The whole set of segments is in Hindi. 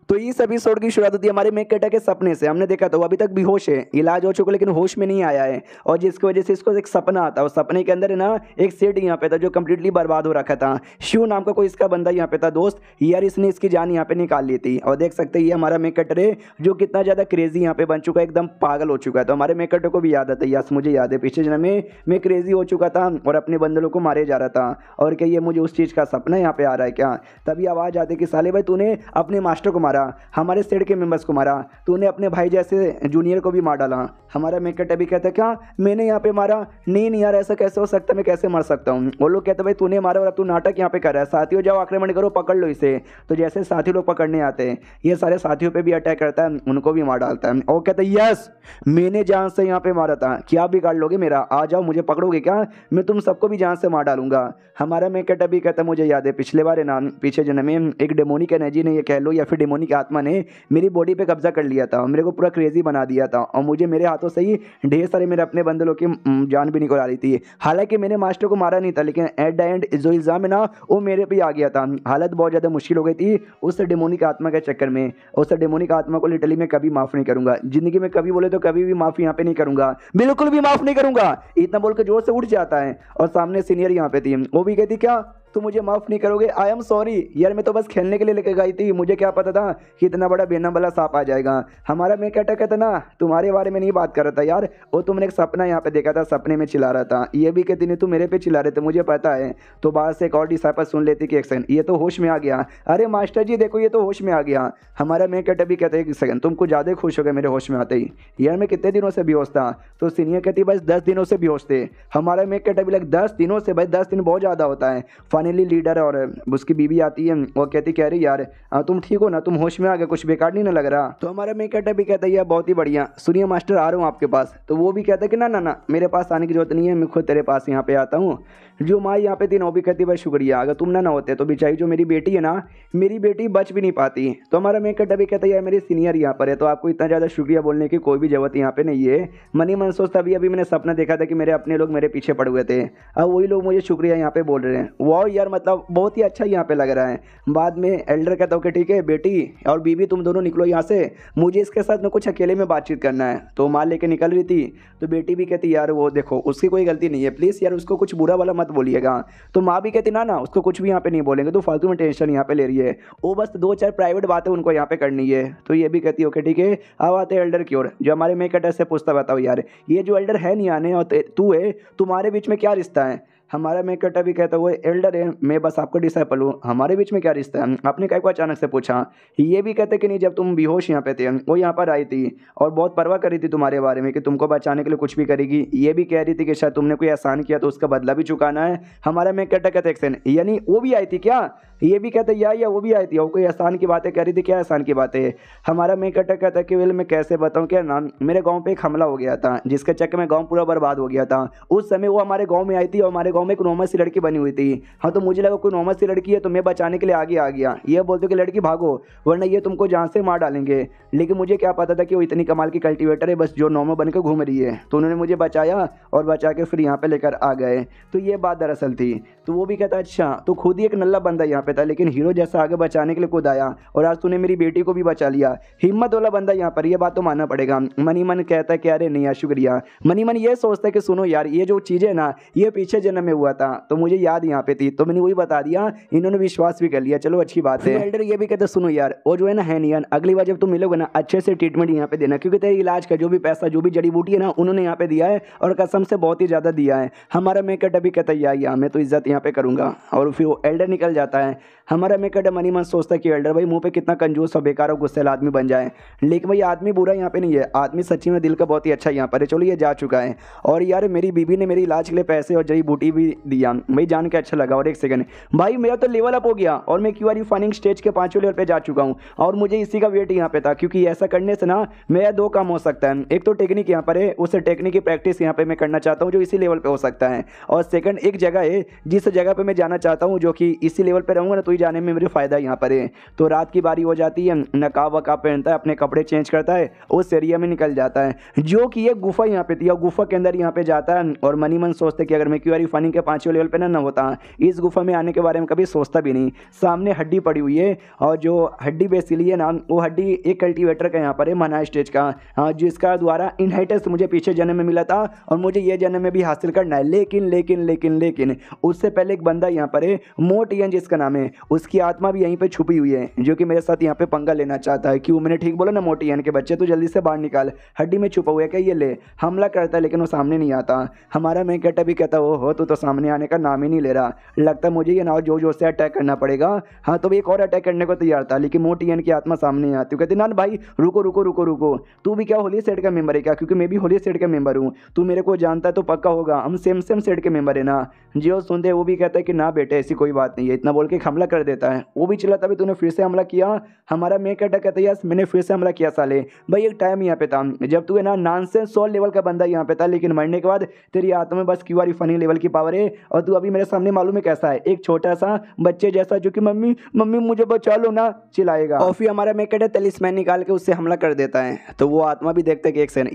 तो इस एपिसोड की शुरुआत होती है हमारे मेक कटा के सपने से। हमने देखा तो वो अभी तक बेहोश है, इलाज हो चुका लेकिन होश में नहीं आया है, और जिसकी वजह से इसको एक सपना आता है। और सपने के अंदर है ना एक सेठ यहाँ पे था जो कंप्लीटली बर्बाद हो रखा था। शिव नाम का कोई इसका बंदा यहाँ पे था दोस्त, यार इसने इसकी जान यहाँ पे निकाल ली थी। और देख सकते हैं ये हमारा मेक कटर है जो कितना ज़्यादा क्रेजी यहाँ पे बन चुका है, एकदम पागल हो चुका है। तो हमारे मेक कटर को भी याद आता है, यस मुझे याद है पिछले जन्म में मैं क्रेजी हो चुका था और अपने बंदरों को मारे जा रहा था, और क्या ये मुझे उस चीज़ का सपना यहाँ पे आ रहा है क्या। तभी आवाज़ आती है कि साले भाई तूने अपने मास्टर को मारा, हमारे सेट के मेंबर्स को मारा, तूने अपने भाई जैसे जूनियर को भी मार डाला। हमारा मेक कटर भी कहता है क्या मैंने यहाँ पे मारा, नहीं यार ऐसा कैसे हो सकता है, मैं कैसे मर सकता हूँ। वो लोग कहते भाई तूने मारा और अब तू नाटक यहाँ पे कर रहा है, साथियों जाओ आक्रमण करो, पकड़ लो इसे। तो जैसे साथी लोग पकड़ने आते हैं ये सारे साथियों पे भी अटैक करता है, उनको भी मार डालता है। और कहते हैं यस मैंने जान से यहाँ पे मारा था, क्या बिगाड़ लोगे मेरा, आ जाओ मुझे पकड़ोगे क्या, मैं तुम सबको भी जान से मार डालूंगा। हमारा मेक कटर भी कहता है मुझे याद है पिछले बार है ना, पीछे जन्म में एक डेमोनिक एनर्जी ने ये कह लो या फिर डेमोनिक आत्मा ने मेरी बॉडी पे कब्जा कर लिया था, मेरे को पूरा क्रेजी बना दिया था, और मुझे मेरे हाथों से ही ढेर सारे मेरे अपने बंदरों की जान भी निकल आ रही थी। हालांकि मैंने मास्टर को मारा नहीं था, लेकिन एट द एंड जो इल्ज़ाम है ना वो मेरे पे आ गया था। हालत बहुत ज़्यादा मुश्किल हो गई थी उस डेमोनिक आत्मा के चक्कर में। उस डेमोनिक आत्मा को लिटरली मैं कभी माफ़ नहीं करूंगा जिंदगी में, कभी बोले तो कभी भी माफ़ी यहाँ पे नहीं करूंगा, बिल्कुल भी माफ़ नहीं करूंगा। इतना बोल के जोर से उठ जाता है, और सामने सीनियर यहाँ पे थी, वो भी कहती क्या तो मुझे माफ़ नहीं करोगे, आई एम सॉरी यार मैं तो बस खेलने के लिए लेके गई थी, मुझे क्या पता था कि इतना बड़ा बेना वाला सांप आ जाएगा। हमारा मेक कटर कहता ना तुम्हारे बारे में नहीं बात कर रहा था यार, वो तुमने एक सपना यहाँ पे देखा था, सपने में चिल्ला रहा था। ये भी कहती नहीं तू मेरे पे चिल्ला रहे थे मुझे पता है। तो बाहर से एक और डिसाइपल सुन लेती कि एक सेकंड ये तो होश में आ गया, अरे मास्टर जी देखो ये तो होश में आ गया। हमारा मेक कटर भी कहते हैं एक सेकंड तुम कुछ ज़्यादा खुश हो गए मेरे होश में आते ही, यार मैं कितने दिनों से बेहोश था। तो सीनियर कहती बस 10 दिनों से बेहोश थे। हमारा मेक कटर भी लग 10 दिनों से, भाई 10 दिन बहुत ज़्यादा होता है। फाइनली लीडर और उसकी बीवी आती है, वो कहती कह रही यार तुम ठीक हो ना, तुम होश में आ गए, कुछ बेकार नहीं ना लग रहा। तो हमारा मेक कटर भी कहता है यार बहुत ही बढ़िया, सुनिए मास्टर आ रहा हूँ आपके पास। तो वो भी कहता है कि ना ना ना मेरे पास आने की जरूरत नहीं है, मैं खुद तेरे पास यहाँ पे आता हूँ। जो माँ यहाँ पे थी ना वो भी कहती भाई शुक्रिया, अगर तुम ना होते तो बेचारी जो मेरी बेटी है ना, मेरी बेटी बच भी नहीं पाती। तो हमारा मेक कटर भी कहता है यार मेरे सीनियर यहाँ पर है तो आपको इतना ज़्यादा शुक्रिया बोलने की कोई भी जरूरत यहाँ पे नहीं है। मनी मन सोचता अभी मैंने सपना देखा था कि मेरे अपने लोग मेरे पीछे पड़ हुए थे, अब वही लोग मुझे शुक्रिया यहाँ पे बोल रहे हैं। वाह यार मतलब बहुत ही अच्छा यहाँ पे लग रहा है। बाद में एल्डर कहता हूँ कि ठीक है बेटी और बीवी तुम दोनों निकलो यहाँ से, मुझे इसके साथ में कुछ अकेले में बातचीत करना है। तो माँ लेके निकल रही थी, तो बेटी भी कहती यार वो देखो उसकी कोई गलती नहीं है, प्लीज़ यार उसको कुछ बुरा वाला मत बोलिएगा। तो माँ भी कहती ना ना उसको कुछ भी यहाँ पे नहीं बोलेंगे, तो फालतू में टेंशन यहाँ पे ले रही है, वो बस 2-4 प्राइवेट बातें उनको यहाँ पे करनी है। तो ये भी कहती है ओके ठीक है। अब आते हैं एल्डर की ओर, जो हमारे मेक कटर से पूछता बताओ यार ये जो एल्डर है नहीं आने और तू है, तुम्हारे बीच में क्या रिश्ता है। हमारा मेक कटर भी कहता हुआ एल्डर है मैं बस आपका डिसाइपल हूँ, हमारे बीच में क्या रिश्ता है, आपने क्या को अचानक से पूछा। ये भी कहते कि नहीं जब तुम बेहोश यहाँ पे थे वो यहाँ पर आई थी और बहुत परवाह करी थी तुम्हारे बारे में कि तुमको बचाने के लिए कुछ भी करेगी। ये भी कह रही थी कि शायद तुमने कोई एहसान किया तो उसका बदला भी चुकाना है। हमारा मेक कटर कहते एक्शन यानी वो भी आई थी क्या, ये भी कहते या वो भी आई थी, वो कोई एहसान की बातें कह रही थी, क्या एहसान की बातें। हमारा मेक कटर कहता है कि वेल मैं कैसे बताऊँ क्या ना, मेरे गाँव पे एक हमला हो गया था जिसके चक्कर में गाँव पूरा बर्बाद हो गया था। उस समय वो हमारे गाँव में आई थी और हमारे गाँव में एक नॉर्मल सी लड़की बनी हुई थी। हाँ तो मुझे लगा कोई नॉर्मल सी लड़की है तो मैं बचाने के लिए आगे आ गया, ये बोलते कि लड़की भागो वरना ये तुमको जान से मार डालेंगे। लेकिन मुझे क्या पता था कि वो इतनी कमाल की कल्टीवेटर है बस जो नॉर्मल बनकर घूम रही है। तो उन्होंने मुझे बचाया और बचा के फिर यहाँ पे लेकर आ गए। तो ये बात दरअसल थी। तो वो भी कहता अच्छा तो खुद ही एक नल्ला बंदा यहाँ पे था लेकिन हीरो जैसा आगे बचाने के लिए खुद आया, और आज तूने मेरी बेटी को भी बचा लिया, हिम्मत वाला बंदा यहाँ पर, ये बात तो मानना पड़ेगा। मनी मन कहता है कि अरे नहीं यार शुक्रिया। मनी मन ये सोचता है कि सुनो यार ये जो चीज़ें ना ये पीछे जन्म में हुआ था तो मुझे याद यहाँ पे थी तो मैंने वही बता दिया, इन्होंने विश्वास भी कर लिया, चलो अच्छी बात है। एल्डर ये भी कहते सुनो यार वो जो है ना है नहीं यार, अगली बार जब तुम मिलोगे ना अच्छे से ट्रीटमेंट यहाँ पे देना, क्योंकि तेरे इलाज का जो भी पैसा जो भी जड़ी बूटी है ना उन्होंने यहाँ पे दिया है और कसम से बहुत ही ज़्यादा दिया है। हमारा मेकट अभी कहता है यार मैं तो इज्जत यहाँ पे करूँगा, और फिर वो एल्डर निकल जाता है। हमारा मेकट मनी मन सोचता है कि एल्डर भाई मुंह पे कितना कंजूस और बेकार और गुस्सेल आदमी बन जाए, लेकिन भाई आदमी बुरा यहाँ पे नहीं है, आदमी सच्ची में दिल का बहुत ही अच्छा यहाँ पर है। चलो ये जा चुका है, और यार मेरी बीबी ने मेरी इलाज के लिए पैसे और जड़ी बूटी भी दिया, भाई जान के अच्छा लगा। और एक सेकंड भाई मेरा तो लेवल अप हो गया और मैं क्यूआर फाइनिंग स्टेज के 5वें लेवल पे जा चुका हूँ, और मुझे इसी का वेट यहाँ पे था, क्योंकि ऐसा करने से ना मेरा दो काम हो सकता है, एक तो टेक्निक यहाँ पर है उस टेक्निक की प्रैक्टिस यहाँ पे मैं करना चाहता हूँ जो इसी लेवल पे हो सकता है, और सेकंड एक जगह है जिस जगह पे मैं जाना चाहता हूँ जो कि इसी लेवल पे रहूँगा ना तो ही जाने में मेरे फ़ायदा यहाँ पर है। तो रात की बारी हो जाती है, नकाब वकाब पहनता है, अपने कपड़े चेंज करता है, उस एरिया में निकल जाता है जो कि एक गुफा यहाँ पे थी। और गुफा के अंदर यहाँ पे जाता है और मनी मन सोचते कि अगर मैं क्यूआर फनी के 5वें लेवल पे ना होता, इस गुफा में आने के बारे में कभी सोचता भी नहीं। सामने हड्डी पड़ी हुई है और जो हड्डी बेसिकली है ना, वो हड्डी एक कल्टीवेटर का यहाँ पर है, मना स्टेज का, जिसका द्वारा इनहेरिटेंस मुझे पीछे जन्म में मिला था और मुझे ये जन्म में भी हासिल करना है। लेकिन लेकिन लेकिन लेकिन उससे पहले एक बंदा यहाँ पर है, मोटियन जिसका नाम है, उसकी आत्मा भी यहीं पे छुपी हुई है, जो कि मेरे साथ यहाँ पे पंगा लेना चाहता है। क्यों? मैंने ठीक बोला ना, मोटियन के बच्चे तो जल्दी से बाहर निकाल, हड्डी में छुपा हुआ है क्या? ये ले। हमला करता है लेकिन वो सामने नहीं आता। हमारा मैं कहता भी कहता हो तो सामने आने का नाम ही नहीं ले रहा। लगता मुझे ये ना जोर जोर से अटैक करना पड़ेगा। हाँ तो भी एक और अटैक करने को तैयार था, लेकिन मोटियन की आत्मा सामने नहीं आती। कहते ना भाई रुको रुको रुको रुको, तू भी क्या होली सेट का मेंबर है क्या? क्योंकि मैं भी होली सेट का मेंबर हूँ, तू मेरे को जानता है तो पक्का होगा, हम सेम सेट के मेंबर है ना। जो सुनते वो भी कहता है कि ना बेटे ऐसी कोई बात नहीं है, इतना बोल के हमला कर देता है। वो भी चला, तभी तूने फिर से हमला किया। हमारा मैं कहता है यस मैंने फिर से हमला किया साले। भाई एक टाइम यहाँ पे था जब तू है ना नॉनसेंस 100 लेवल का बंदा यहाँ पे था, लेकिन मरने के बाद तेरी आत्मा में बस क्यूआर फनी लेवल की पावर है और तू अभी मेरे सामने मालूम है कैसा है, एक छोटा सा बच्चे जैसा जो कि मम्मी मम्मी मुझे बचा लो ना चिल्लाएगा। और फिर हमारा मैं कहता तेलिस्मैन निकाल के उससे हमला कर देता है। तो वो आत्मा भी देखता है कि एक सेकंड,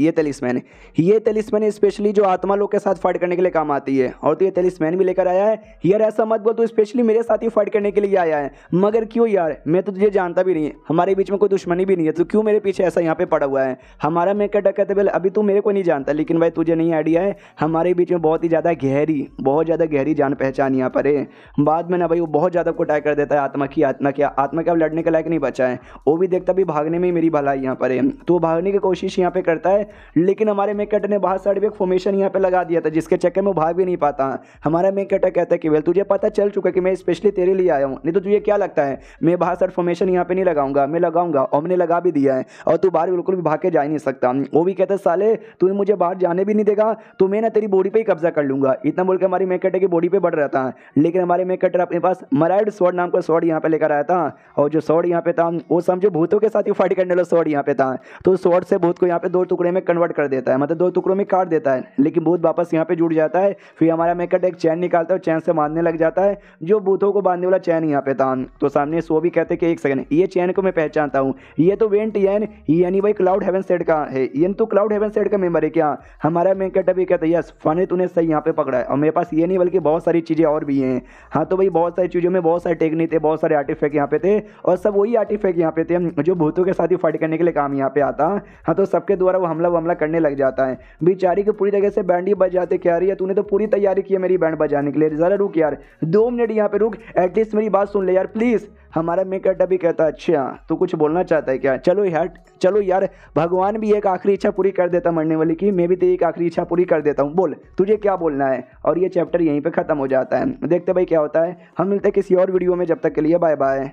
ये तेलिस्मैन स्पेशली जो आत्मा लोग के साथ फाइट करने के लिए काम आती है। और तो ये तेलिस्मैन भी लेकर आया है यार, ऐसा मत बोल, तू स्पेशली मेरे साथ ही फाइट करने के लिए आया है। मगर क्यों यार, मैं तो तुझे जानता भी नहीं, हमारे बीच में कोई दुश्मनी भी नहीं है, तो क्यों मेरे पीछे ऐसा यहाँ पे पड़ा हुआ है? हमारा मैं कहते बोले अभी तू मेरे को नहीं जानता, लेकिन भाई तुझे नहीं आइडिया है, हमारे बीच में बहुत ज़्यादा गहरी जान पहचान यहाँ पर है। बाद में ना भाई वो बहुत ज़्यादा कुटाई कर देता है आत्मा की आत्मा क्या लड़ने के लायक नहीं बचा है। वो भी देखता भी भागने में मेरी भलाई यहाँ पर है, तो भागने की कोशिश यहाँ पे करता है, लेकिन हमारे मेकट ने बाहर साइड में एक फॉर्मेशन यहाँ पे लगा दिया था, जिसके चक्कर में वो भाग भी नहीं पाता। हमारा मेकट कहता है कि वेल तुझे पता चल चुका कि मैं स्पेशली तेरे लिए आया हूँ, नहीं तो तुझे क्या लगता है मैं बाहर साइड फॉर्मेशन यहाँ पे नहीं लगाऊंगा? मैं लगाऊंगा और मैंने लगा भी दिया है, और तू बाहर बिल्कुल भी भाग के जा ही नहीं सकता। वो भी कहता है साले तू मुझे बाहर जाने भी नहीं देगा तो मैं ना तेरी बॉडी पे ही कब्जा कर लूंगा। इतना बोल के हमारी मेकट की बॉडी पे बढ़ रहा था, लेकिन हमारे मेकट अपने पास मराइड स्वॉर्ड नाम का स्वॉर्ड यहाँ पे लेकर आया था। और जो स्वॉर्ड यहाँ पे था वो समझो भूतों के साथ ही फाइट करने वाला स्वॉर्ड यहाँ पे था। तो स्वॉर्ड से भूत को यहाँ पे 2 टुकड़े में कन्वर्ट कर देता है, मतलब 2 टुकड़ों में काट देता है, लेकिन भूत वापस यहाँ पे जुड़ जाता है। फिर हमारा मेकट एक चैन निकालता है, चैन से बांधने लग जाता है, जो भूतों को बांधने वाला चैन यहाँ पे था। तो सामने सो भी कहते कि एक सेकंड, ये चैन को मैं पहचानता हूँ, ये तो वेंट यानी भाई क्लाउड हेवन सेट का है, ये तो क्लाउड हेवन सेट का मेंबर है क्या? हमारा मेकट भी कहता है यस फनी तूने सही यहाँ पे पकड़ा है, और मेरे पास ये नहीं बल्कि बहुत सारी चीज़ें और भी हैं। हाँ तो भाई बहुत सारी चीज़ों में बहुत सारे टेक्निक थे, बहुत सारे आर्टिफैक्ट यहाँ पे थे, और सब वही आर्टिफैक्ट यहाँ पे थे जो भूतों के साथ ही फाइट करने के लिए काम यहाँ पे आता। हाँ तो सबके द्वारा वो हमला करने लग जाता है। बेचारी को पूरी तरह से बैंड ही बज जाते, क्या रही है तूने तो पूरी तैयारी की है मेरी बैंड बजाने के लिए, जरा रुक यार 2 मिनट यहाँ पे रुक, एटलीस्ट मेरी बात सुन ले यार प्लीज। हमारा मेकट भी कहता है अच्छा तू कुछ बोलना चाहता है क्या? चलो यार भगवान भी एक आखिरी इच्छा पूरी कर देता मरने वाली की, मैं भी तेरी एक आखिरी इच्छा पूरी कर देता हूँ, बोल तुझे क्या बोलना है। और ये चैप्टर यहीं पे खत्म हो जाता है। देखते भाई क्या होता है, हम मिलते हैं किसी और वीडियो में, जब तक के लिए बाय बाय।